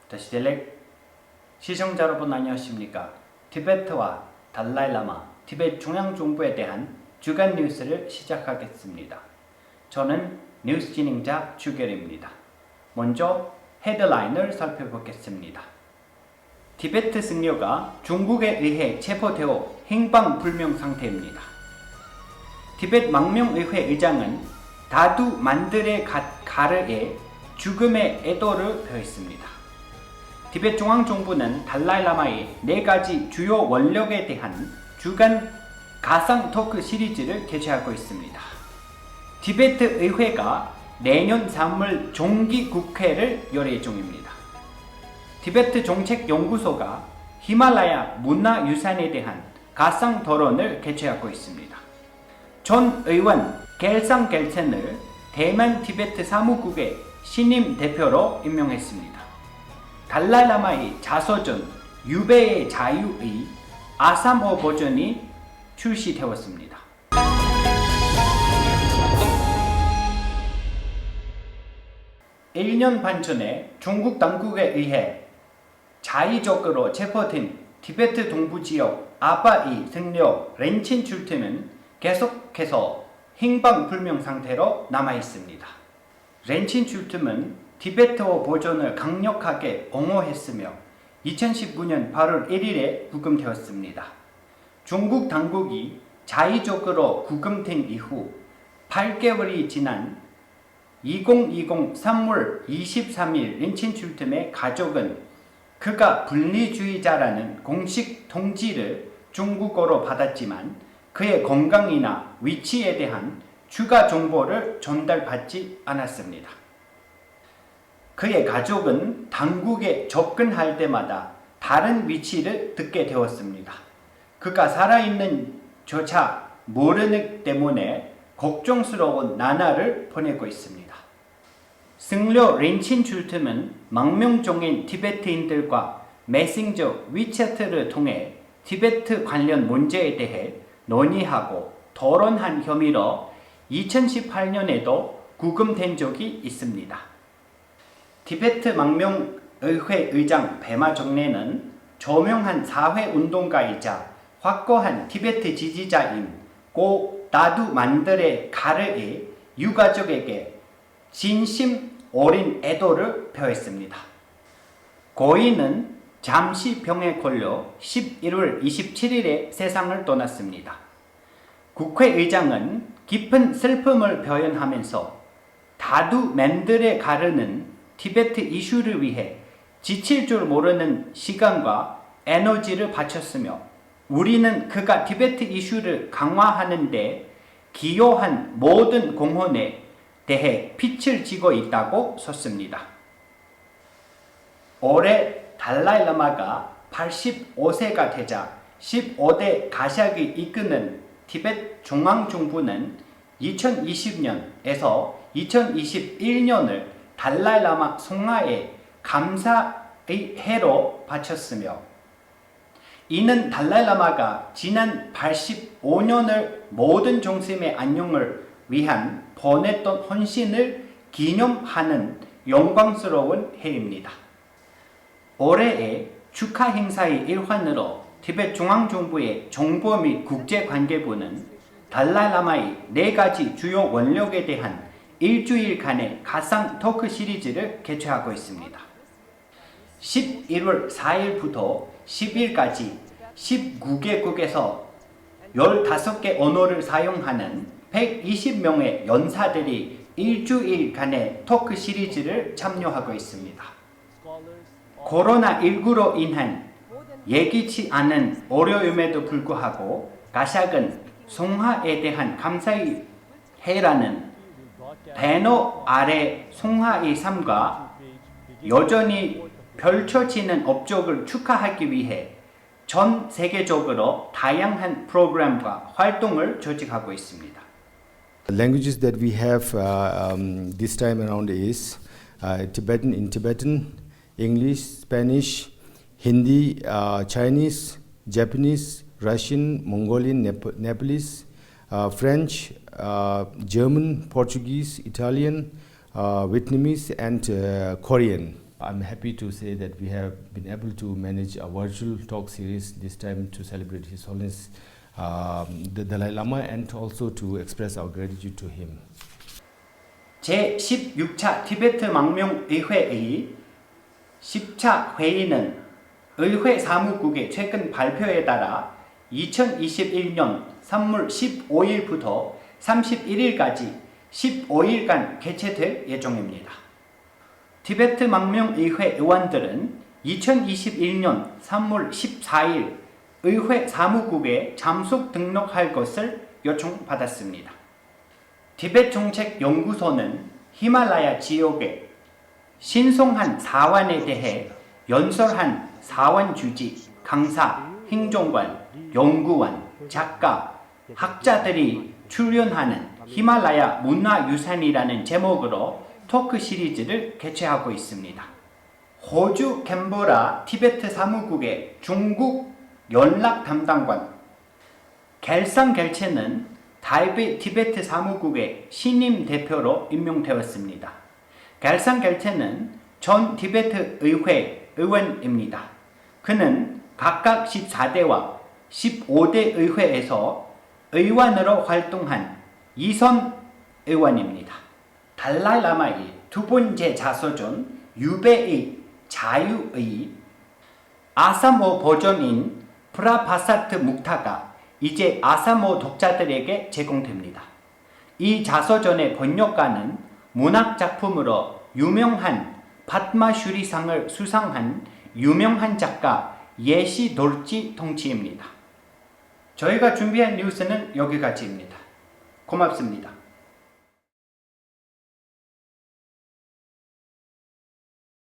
더시델렉 시청자 여러분 안녕하십니까? 티베트와 달라이라마, 티베트 중앙정부에 대한 주간 뉴스를 시작하겠습니다. 저는 뉴스 진행자 주결입니다. 먼저 헤드라인을 살펴보겠습니다. 티베트 승려가 중국에 의해 체포되어 행방불명 상태입니다. 티베트 망명의회 의장은 다두 만들의 가르에 죽음의 애도를 표했습니다. 티베트 중앙정부는 달라이라마의 4가지 주요 원력에 대한 주간 가상 토크 시리즈를 개최하고 있습니다. 티베트 의회가 내년 3월 정기국회를 열애 중입니다. 티베트 정책연구소가 히말라야 문화유산에 대한 가상 토론을 개최하고 있습니다. 전 의원 겔상겔첸을 대만 티베트 사무국의 신임 대표로 임명했습니다. 달라이라마의 자서전 유배의 자유의 아삼어 버전이 출시되었습니다. (1년) 반 전에 중국 당국에 의해 자의적으로 체포된 티베트 동부지역 아바이 승려 렌친 출트는 계속해서 행방불명 상태로 남아있습니다. 렌친 출트는 티베트어 버전을 강력하게 옹호했으며 2019년 8월 1일에 구금되었습니다. 중국 당국이 자의적으로 구금된 이후 8개월이 지난 2020 3월 23일 렌친 출트의 가족은 그가 분리주의자라는 공식 통지를 중국어로 받았지만 그의 건강이나 위치에 대한 추가 정보를 전달받지 않았습니다. 그의 가족은 당국에 접근할 때마다 다른 위치를 듣게 되었습니다. 그가 살아있는 조차 모르기 때문에 걱정스러운 나날을 보내고 있습니다. 승려 렌친 출트는 망명종인 티베트인들과 메신저 위챗을 통해 티베트 관련 문제에 대해 논의하고 토론한 혐의로 2018년에도 구금된 적이 있습니다. 티베트 망명의회 의장 베마 정례는 저명한 사회운동가이자 확고한 티베트 지지자인 고 다두 만들의 가르의 유가족에게 진심 어린 애도를 표했습니다. 고인은 잠시 병에 걸려 11월 27일에 세상을 떠났습니다. 국회의장은 깊은 슬픔을 표현하면서 다두 만들의 가르는 티베트 이슈를 위해 지칠 줄 모르는 시간과 에너지를 바쳤으며 우리는 그가 티베트 이슈를 강화하는 데 기여한 모든 공헌에 대해 빛을 지고 있다고 썼습니다. 올해 달라이라마가 85세가 되자 15대 가샥이 이끄는 티베트 중앙정부는 2020년에서 2021년을 달라이라마 송하에 감사의 해로 바쳤으며 이는 달라이라마가 지난 85년을 모든 종sim의 안녕을 위한 보냈던 헌신을 기념하는 영광스러운 해입니다. 올해의 축하 행사의 일환으로 티베트 중앙정부의 정보 및 국제관계부는 달라이라마의 4가지 주요 원력에 대한 일주일간의 가상 토크 시리즈를 개최하고 있습니다. 11월 4일부터 10일까지 19개국에서 15개 언어를 사용하는 120명의 연사들이 일주일간의 토크 시리즈를 참여하고 있습니다. 코로나19로 인한 예기치 않은 어려움에도 불구하고 가샥은 송하에 대한 감사의 해라는 배너 아래 송하의 삶과 여전히 펼쳐지는 업적을 축하하기 위해 전 세계적으로 다양한 프로그램과 활동을 조직하고 있습니다. The languages that we have this time around is Tibetan in Tibetan, English, Spanish, Hindi, Chinese, Japanese, Russian, Mongolian, Nepalese, French, German, Portuguese, Italian, Vietnamese and Korean. I'm happy to say that we have been able to manage a virtual talk series this time to celebrate His Holiness the Dalai Lama and also to express our gratitude to him. 제16차 티베트 망명의회의 10차 회의는 의회 사무국의 최근 발표에 따라 2021년 3월 15일부터 31일까지 15일간 개최될 예정입니다. 티베트 망명의회 의원들은 2021년 3월 14일 의회 사무국에 참석 등록할 것을 요청받았습니다. 티베트 정책 연구소는 히말라야 지역의 신성한 사원에 대해 연설한 사원 주지, 강사, 행정관, 연구원, 작가, 학자들이 출연하는 히말라야 문화유산이라는 제목으로 토크 시리즈를 개최하고 있습니다. 호주 캔버라 티베트 사무국의 중국 연락 담당관 겔상 겔체는 타이베이 티베트 사무국의 신임 대표로 임명되었습니다. 겔상 겔체는 전 티베트 의회 의원입니다. 그는 각각 14대와 15대 의회에서 의원으로 활동한 이선 의원입니다. 달라이 라마의 두 번째 자서전 유배의 자유의 아사모 버전인 프라파사트 묵타가 이제 아사모 독자들에게 제공됩니다. 이 자서전의 번역가는 문학작품으로 유명한 파트마슈리상을 수상한 유명한 작가 예시 돌지 통치입니다. 저희가 준비한 뉴스는 여기까지입니다. 고맙습니다.